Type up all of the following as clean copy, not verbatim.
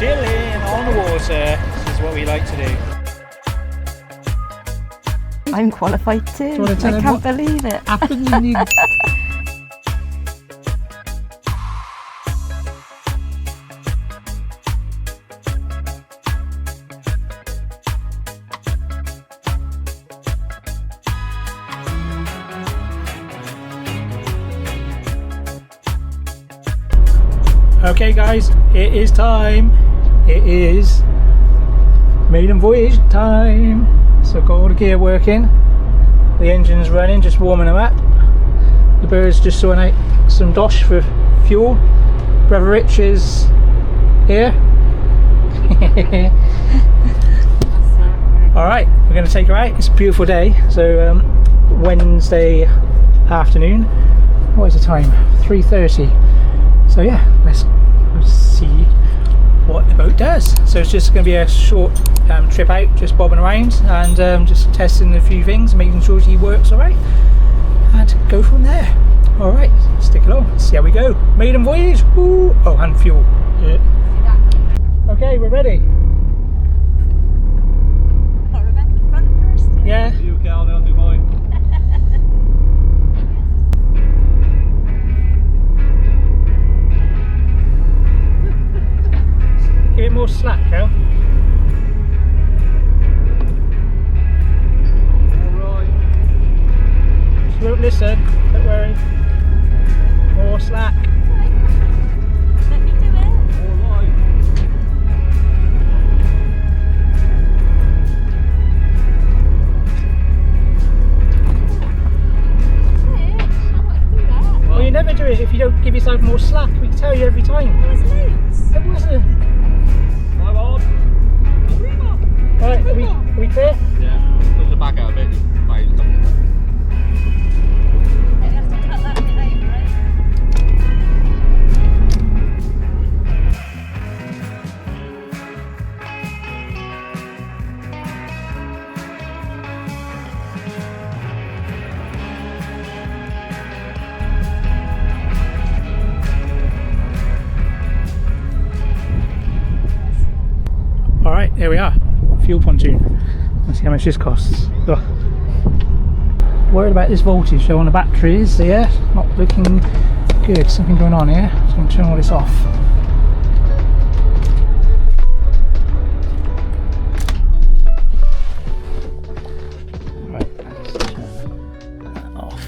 chilling on the water. This is what we like to do. I'm qualified too. I can't believe it. Okay guys, it is time. It is maiden voyage time. So I've got all the gear working. The engine's running, just warming them up. The bird's just sorting out some dosh for fuel. Brother Rich is here. Alright, we're going to take her out. It's a beautiful day. So Wednesday afternoon. What is the time? 3:30. So yeah, let's see what the boat does. So it's just going to be a short trip out, just bobbing around and just testing a few things, making sure she works alright, and go from there. Alright, stick along, see how we go. Maiden voyage. Ooh. Oh, and fuel. Yeah. Okay, we're ready. Got to remember the front first. Yeah. You Cal, I'll do mine. Give it more slack, Cal. Alright. She won't listen, don't worry. More slack. Let me do it. Alright. Well, you never do it if you don't give yourself more slack. We can tell you every time. It wasn't. I'm on. Alright, are we clear? Yeah, push the back out a bit. Right, just come. Alright, here we are. Fuel pontoon. Let's see how much this costs. Ugh. Worried about this voltage show on the batteries here. Not looking good. Something going on here. So I'm going to turn all this off. Right, let's turn that off.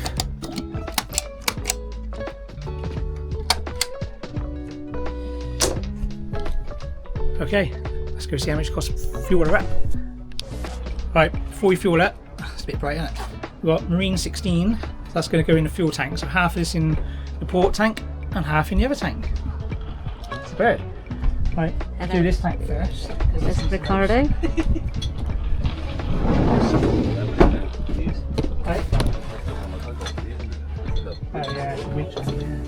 Okay. Let's go see how much it costs to fuel her up. Right, before we fuel up, it's a bit bright, isn't it? We've got marine 16, so that's going to go in the fuel tank. So half of this in the port tank and half in the other tank. It's a bird. Right, do this tank first. This is Ricardo. Right. Oh yeah, reach on there.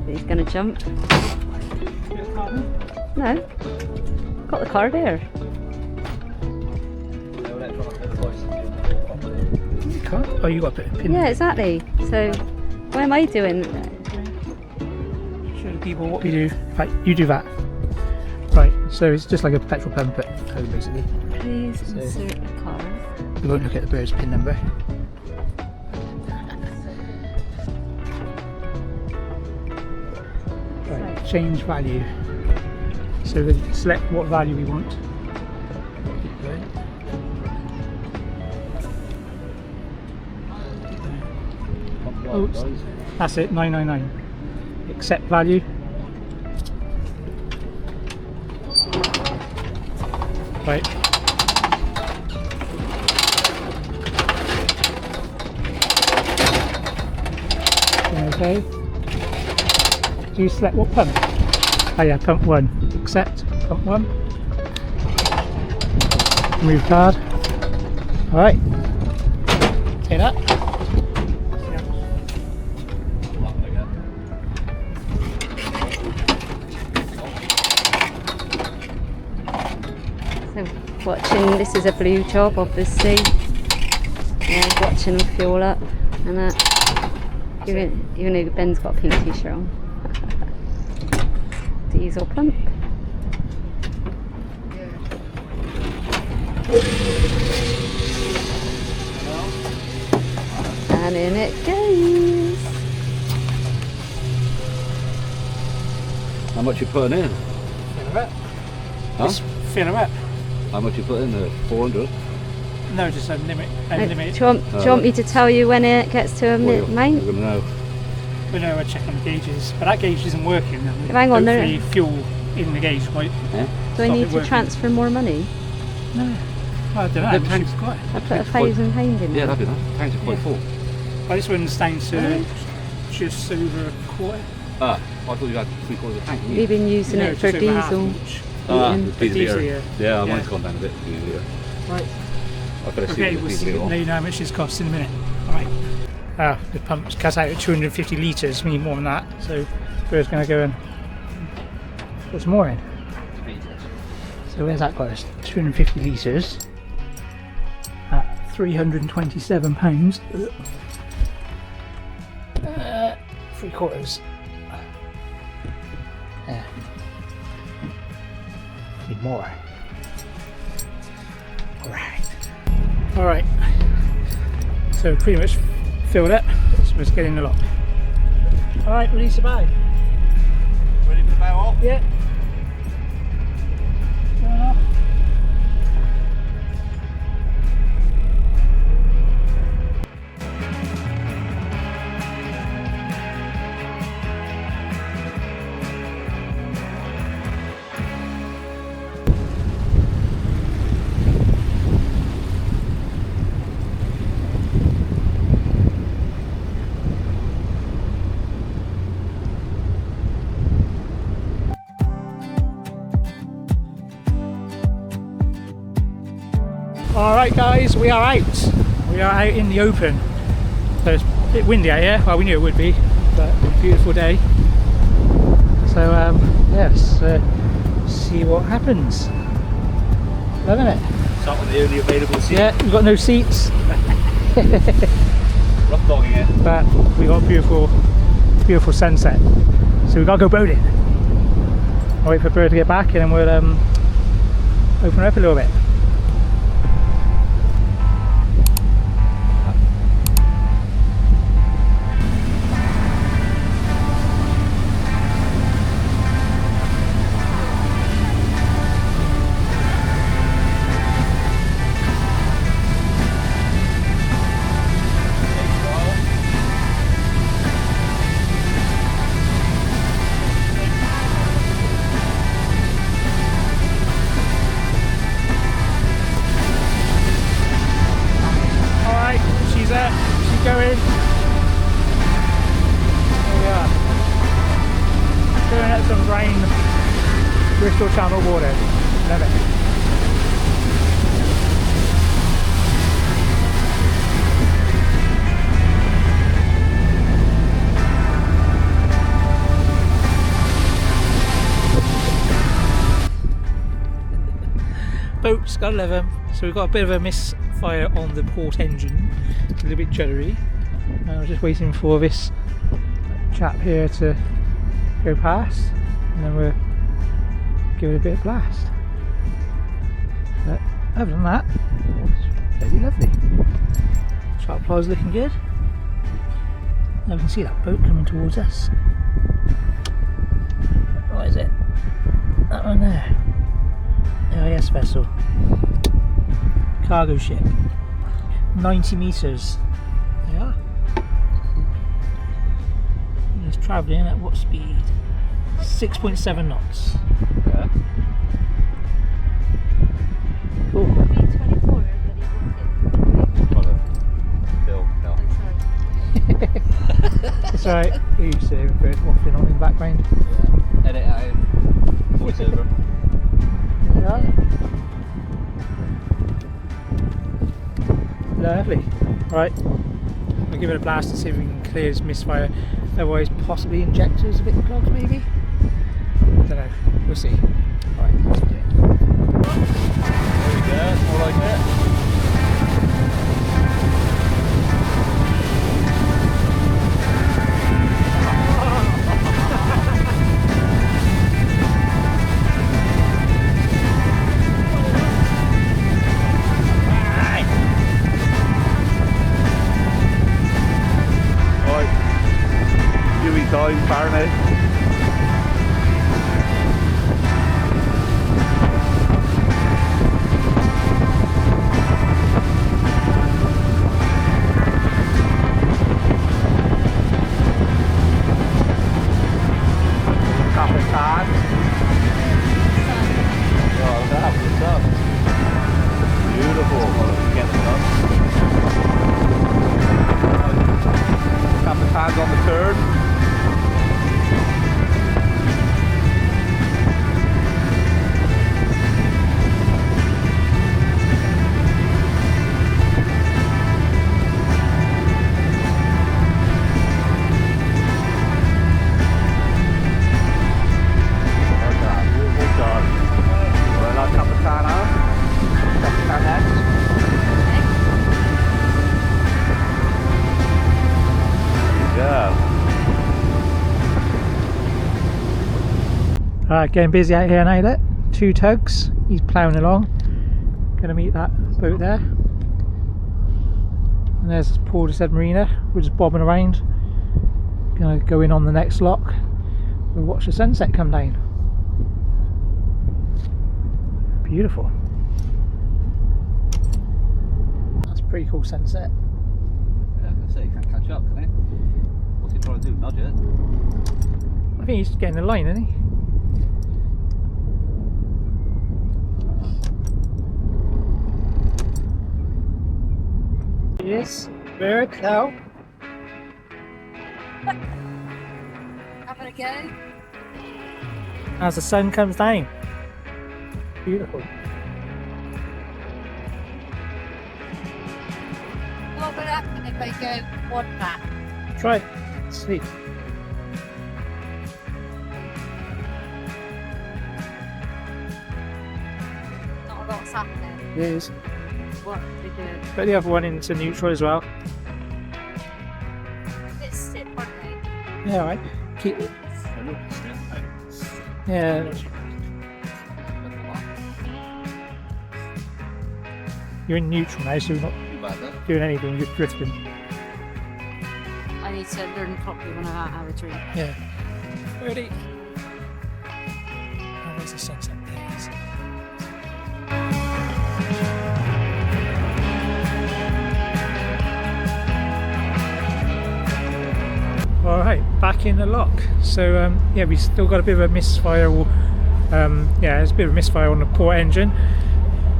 He's going to jump. No. Got the card here. You can't. Oh, you got to put a pin. Yeah, exactly. So, what am I doing? Show the people what we do. Right, you do that. Right, so it's just like a petrol pump at home basically. Please insert the card. We won't look at the bird's pin number. Right, change value. So we select what value we want. Oh, that's it, 999. Accept value. Right. Okay. Do you select what pump? Oh yeah, pump 1. Accept, pump 1. Move card. Alright. Take that. So, watching, this is a blue job obviously. Yeah, watching them fuel up and that. Even though Ben's got a pink t-shirt on. Diesel pump. And in it goes. How much you putting in? Fill her up. Huh? Just fill her up. How much you put in there? 400? No, just a limit. Do you want me to tell you when it gets to a Well, main? you're gonna know. We know we're checking the gauges, but that gauge isn't working. Hang on, hopefully fuel in the gauge might. Yeah? Do I stop need it to working. transfer more money? No. Well, I don't know. The tank's Quite. I put £1,000 in Yeah, there. that'd be nice. Tanks are quite full. Well, this one's down to just over a quarter. Ah, I thought you had 3/4 of a tank. didn't you? We've been using No, it for just over half diesel. each. Ah, eating. the diesel Diesel, here. yeah. Yeah, Yeah. mine's gone down a bit. Diesel, Right. I've got to see Okay, what we'll the see. diesel Let are. you know how much this costs in a minute. Alright. The pump's cut out at 250 litres. We need more than that. So Bert's going to go and put some more in. So where's that got us? 250 litres at £327. 3/4. Yeah. Need more. Alright. So pretty much filled it. So let's get in the lock. Alright, release the bag. Ready for the bow off? Yeah. Going off. Alright guys, we are out. We are out in the open. So it's a bit windy out here. Well, we knew it would be, but a beautiful day. So yes, see what happens. Loving it. Start with the only available seat. Yeah, we've got no seats, Rough dogging it. but we got a beautiful sunset. So we gotta go boating. I'll wait for Bert to get back and then we'll open her up a little bit. Going. There we are. Turning out some rain, Bristol Channel water. Love it. Boats, gotta love them. So we've got a bit of a misfire on the port engine, a little bit juddery. And we're just waiting for this chap here to go past, and then we'll give it a bit of blast. But other than that, it's very lovely. Sharp plies looking good. Now we can see that boat coming towards us. What is it? That one there. LAS vessel. Cargo ship. 90 metres. There they are. It's travelling at what speed? 6.7 knots. Yeah. Cool. Bill, no. It's alright. You used to bird waffling on in the background. Yeah. Edit out. Voice over. Yeah. Lovely. Right, we'll give it a blast and see if we can clear this misfire. Otherwise, possibly injectors a bit clogged, maybe. Don't know. We'll see. Right, let's do it. There we go. More like it. dewy time, Fahrenheit. On the turn. Right, getting busy out here now. There, 2 tugs. He's ploughing along. Going to meet that boat there. And there's Portishead Marina. We're just bobbing around. Going to go in on the next lock. We'll watch the sunset come down. Beautiful. That's a pretty cool sunset. Yeah, I can say, you can't catch up, can he? What's he trying to do? Nudge it? I think he's getting the line, isn't he? Yes, bird now. Having a go. As the sun comes down. Beautiful. What would happen if I go one back? Try it. Sleep. Not a lot's happening. It is. What they do? Put the other one into neutral as well. It's sit, aren't they? Yeah, alright. Keep. Yeah. You're in neutral now, so you're not doing anything, you're drifting. I need to learn properly when I have a drink. Yeah. Ready? Oh, there's the sunset there. Alright, back in the lock. So yeah, we still got a bit of a misfire. Yeah, there's a bit of a misfire on the port engine.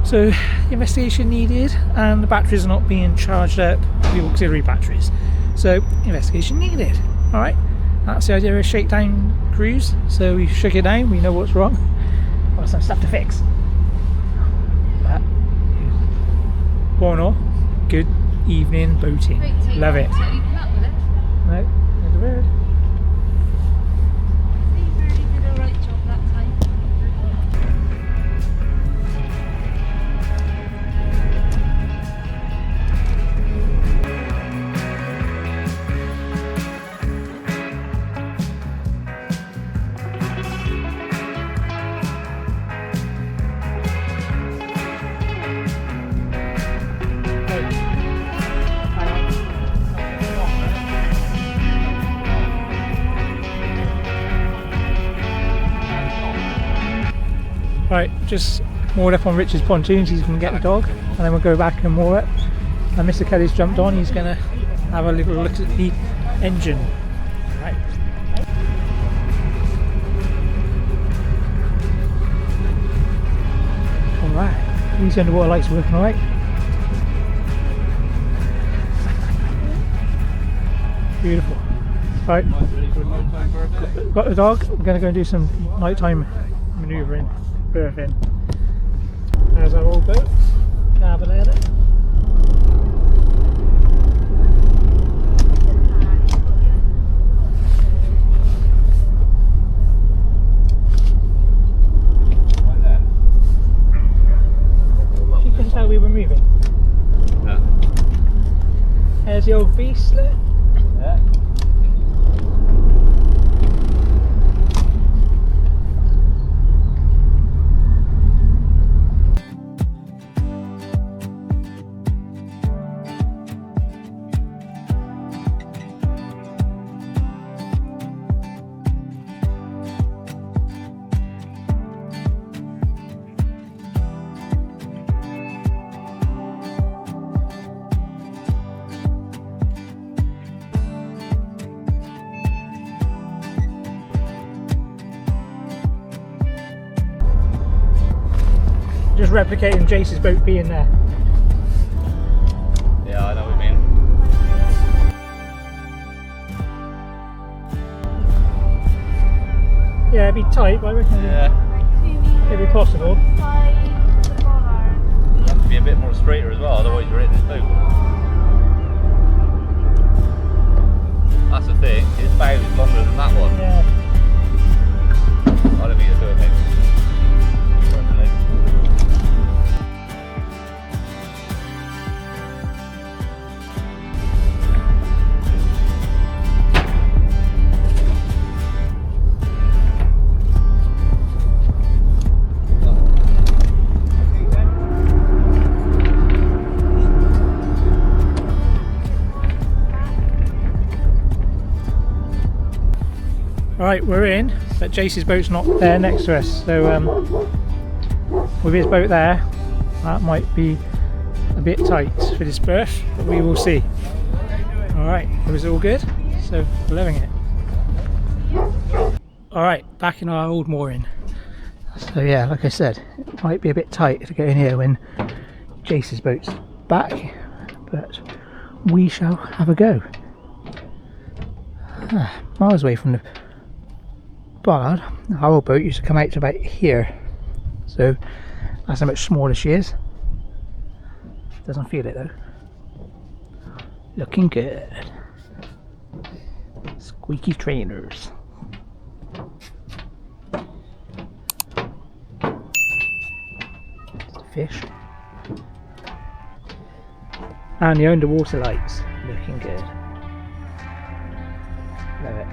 So investigation needed, and the batteries are not being charged up, the auxiliary batteries. So investigation needed. Alright, that's the idea of a shakedown cruise. So we shook it down, we know what's wrong. Got some stuff to fix. But all in all, good evening boating. Love it. No, there's a bird. Right, just moored up on Richard's pontoons. He's going to get the dog, and then we'll go back and moor up. And Mr. Kelly's jumped on. He's going to have a little look at the engine. Right. All right. These underwater lights working all right. Beautiful. Right. Got the dog. We're going to go and do some nighttime manoeuvring. Berthing. There's our old boat. Have a look at it. She couldn't tell we were moving. Yeah. There's the old beast. Look. Yeah. replicating Jace's boat being there. Yeah, I know what you mean. Yeah, it'd be tight, but I reckon it'd be possible. You have to be a bit more straighter as well, otherwise you're in this boat. That's the thing, his bow is longer than that one. Yeah. I don't think it's doing it. Personally. Right, we're in, but Jace's boat's not there next to us, so with his boat there, that might be a bit tight for this berth, but we will see. Alright, it was all good, so we're loving it. Alright, back in our old mooring. So yeah, like I said, it might be a bit tight to get in here when Jace's boat's back, but we shall have a go. Miles away from the bollard. Our old boat used to come out to about here, so that's how much smaller she is. Doesn't feel it though. Looking good. Squeaky trainers. Just a fish. And the underwater lights. Looking good. Love it.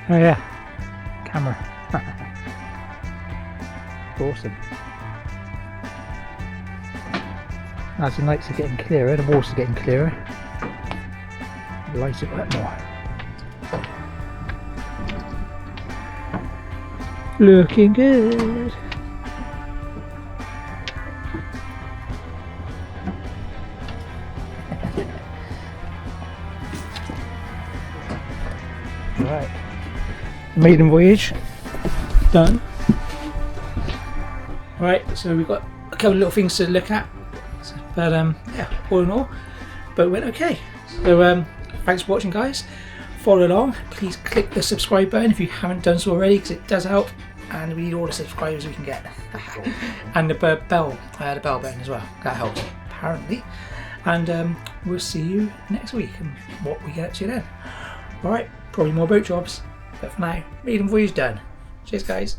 Oh yeah, camera. Awesome. As the nights are getting clearer, the water's getting clearer, light it a bit more. Looking good. Right. Maiden voyage done. Right, so we've got a couple of little things to look at, but yeah, all in all, but went okay. So thanks for watching, guys. Follow along. Please click the subscribe button if you haven't done so already, because it does help, and we need all the subscribers we can get. And the bell button as well. That helps apparently. And we'll see you next week and what we get up to then. All right, probably more boat jobs. But for now, maiden voyage done. Cheers, guys.